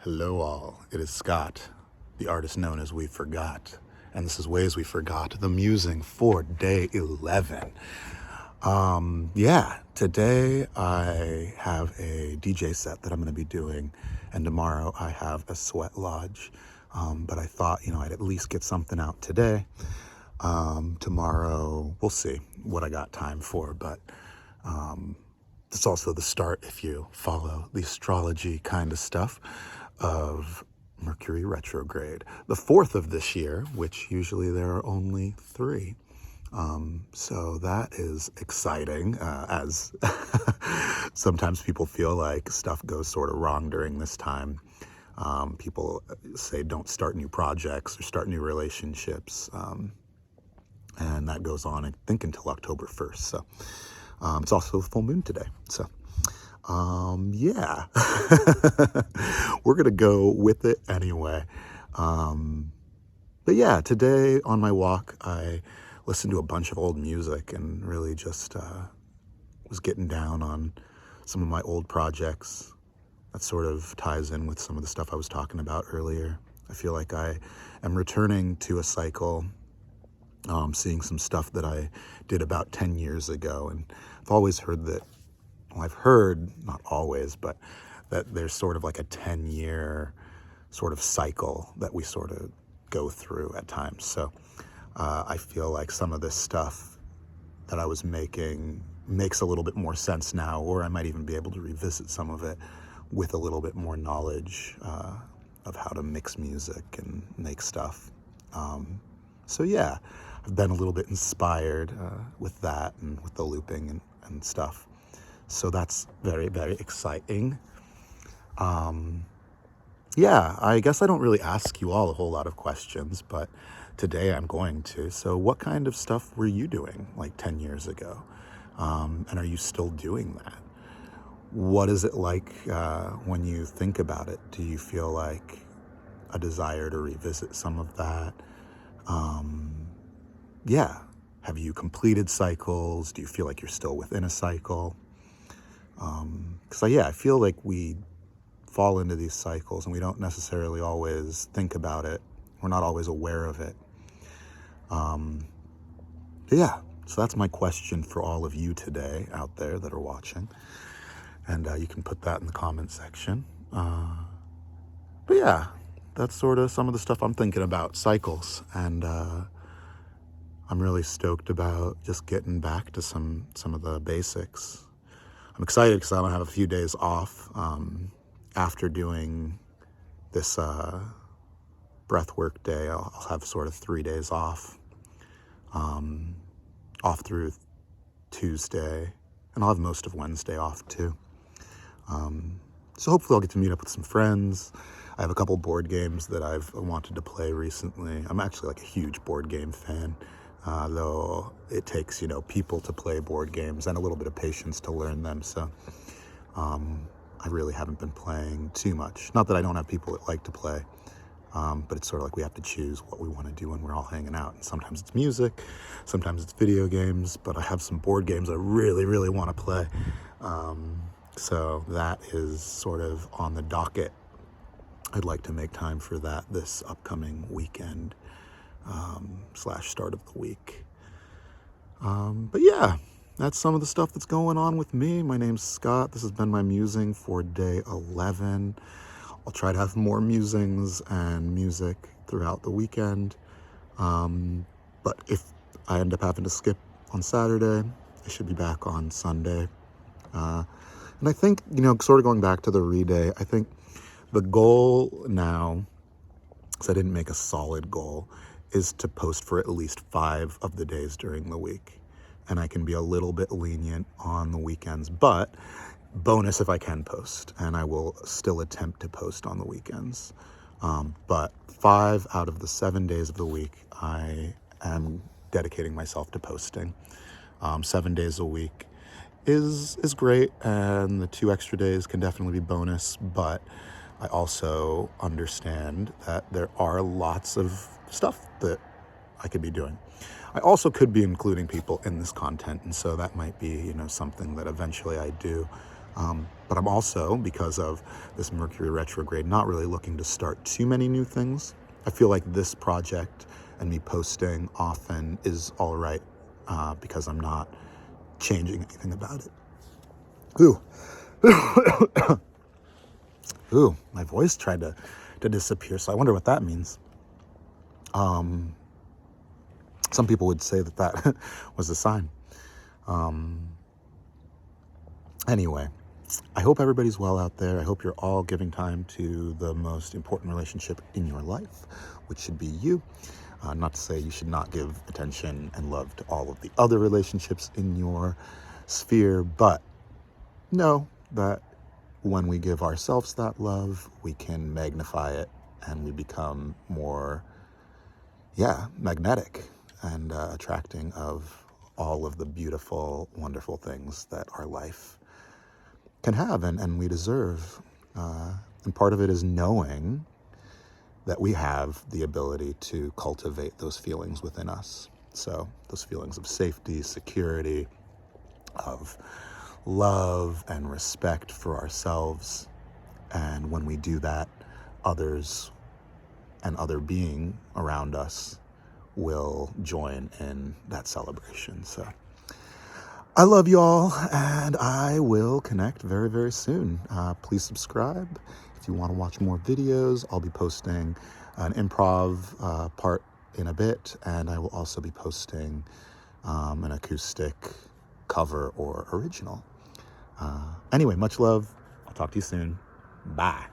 Hello all, it is Scott, the artist known as We Forgot, and this is Ways We Forgot, the Musing for day 11. Today I have a DJ set that I'm going to be doing, and tomorrow I have a sweat lodge, but I thought, I'd at least get something out today. Tomorrow, we'll see what I got time for, but it's also the start, if you follow the astrology kind of stuff, of Mercury Retrograde, the fourth of this year, which usually there are only 3. So that is exciting, as sometimes people feel like stuff goes sort of wrong during this time. People say don't start new projects or start new relationships, and that goes on, I think, until October 1st. So it's also a full moon today. So we're going to go with it anyway. Today on my walk, I listened to a bunch of old music and really just was getting down on some of my old projects. That sort of ties in with some of the stuff I was talking about earlier. I feel like I am returning to a cycle, seeing some stuff that I did about 10 years ago. And I've always heard that, I've heard, not always, but that there's sort of like a 10-year sort of cycle that we sort of go through at times. So I feel like some of this stuff that I was making makes a little bit more sense now, or I might even be able to revisit some of it with a little bit more knowledge of how to mix music and make stuff. I've been a little bit inspired with that and with the looping and stuff. So that's very, very exciting. I guess I don't really ask you all a whole lot of questions, but today I'm going to. So what kind of stuff were you doing like 10 years ago? And are you still doing that? What is it like when you think about it? Do you feel like a desire to revisit some of that? Have you completed cycles? Do you feel like you're still within a cycle? Because I feel like we fall into these cycles and we don't necessarily always think about it. We're not always aware of it. So that's my question for all of you today out there that are watching. And you can put that in the comment section. That's sort of some of the stuff I'm thinking about, cycles. And I'm really stoked about just getting back to some of the basics. I'm excited because I'm going to have a few days off after doing this breathwork day. I'll have sort of 3 days off through Tuesday, and I'll have most of Wednesday off too. So hopefully I'll get to meet up with some friends. I have a couple board games that I've wanted to play recently. I'm actually like a huge board game fan, though it takes, people to play board games and a little bit of patience to learn them. So I really haven't been playing too much. Not that I don't have people that like to play, but it's sort of like we have to choose what we want to do when we're all hanging out. And sometimes it's music, sometimes it's video games, but I have some board games I really, really want to play. So that is sort of on the docket. I'd like to make time for that this upcoming weekend / start of the week. That's some of the stuff that's going on with me. My name's Scott. This has been my musing for day 11. I'll try to have more musings and music throughout the weekend. But if I end up having to skip on Saturday, I should be back on Sunday. And I think, sort of going back to the re-day, I think the goal now, because I didn't make a solid goal, is to post for at least 5 of the days during the week. And I can be a little bit lenient on the weekends, but bonus if I can post. And I will still attempt to post on the weekends. But 5 out of the 7 days of the week, I am dedicating myself to posting. 7 days a week is great, and the 2 extra days can definitely be bonus, but I also understand that there are lots of stuff that I could be doing. I also could be including people in this content, and so that might be, something that eventually I do. But I'm also, because of this Mercury retrograde, not really looking to start too many new things. I feel like this project and me posting often is all right because I'm not changing anything about it. Ooh. Ooh, my voice tried to disappear, so I wonder what that means. Some people would say that was a sign. Anyway, I hope everybody's well out there. I hope you're all giving time to the most important relationship in your life, which should be you. Not to say you should not give attention and love to all of the other relationships in your sphere, but know that when we give ourselves that love, we can magnify it and we become more, magnetic and attracting of all of the beautiful, wonderful things that our life can have and we deserve. And part of it is knowing that we have the ability to cultivate those feelings within us. So those feelings of safety, security, of love and respect for ourselves. And when we do that, others and other being around us will join in that celebration. So I love y'all, and I will connect very, very soon. Please subscribe if you want to watch more videos. I'll be posting an improv part in a bit, and I will also be posting an acoustic cover or original. Anyway, much love. I'll talk to you soon. Bye.